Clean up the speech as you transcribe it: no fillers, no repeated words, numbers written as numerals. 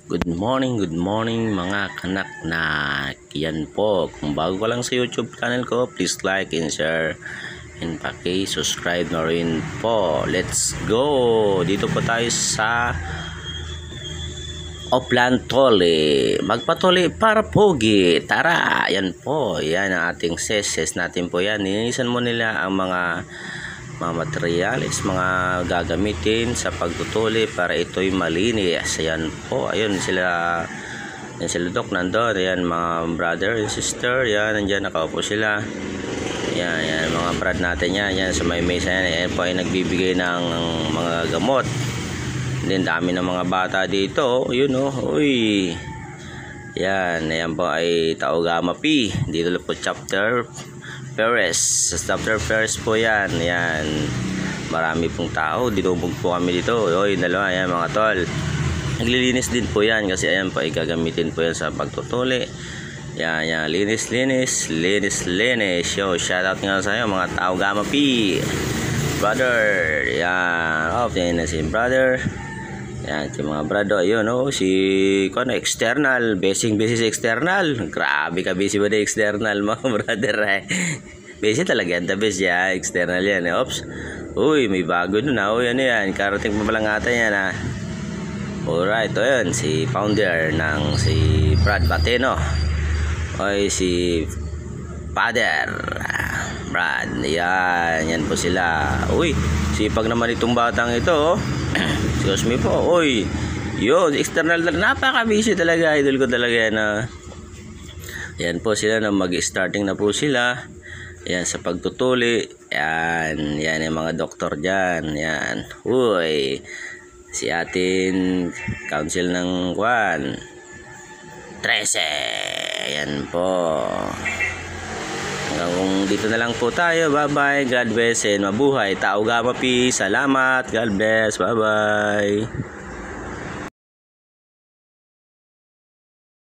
Good morning mga kanak na yan po. Kung bago ka lang sa YouTube channel ko, please like and share and paki-subscribe na rin po. Let's go! Dito po tayo sa Oplantole. Magpatuli para pogi. Tara! Yan po. Yan ang ating ses natin po yan. Nilinisan mo nila ang mga materials, mga gagamitin sa pagtutuli para ito'y malinis. Ayan po, ayun sila Doc nandun. Ayan mga brother and sister, yan nandiyan nakaupo sila. Yan mga brad natin yan sa may mesa yan. Ayan po ay nagbibigay ng mga gamot. Then dami ng mga bata dito, yun uy. Ayan po ay Taogama P. Dito po chapter Perez, chapter Perez po yan. Marami pong tao dito po kami dito. Oy, dalawa yan mga tol. Naglilinis din po yan kasi ayan po ay gagamitin po yan sa pagtutuli. Yan linis. Yo, shout out nga sa inyo mga Taogama P. Brother. Yan, yan na si brother. Yan si mga brado. Ayun si external, busy external. Grabe ka busy ba na external mga brother busy talaga yan, the best yan, external yan Oops. Uy, may bago dun uy, ano yan, karating pa palang ata yan Alright, yun, si founder ng si Brad Bateno. Oy, si Father Brad, yan po sila. Uy, sipag naman itong batang ito excuse me po, uy, yun, external, napaka-busy talaga, idol ko talaga yan yan po sila na mag-starting na po sila. Yan sa pagtutuli. Yan yung mga doktor dyan. Yan. Uy. Si atin council ng Kwan 13. Yan po. Hanggang dito na lang po tayo. Bye bye. God bless and mabuhay. Taogama P. Salamat. God bless. Bye bye.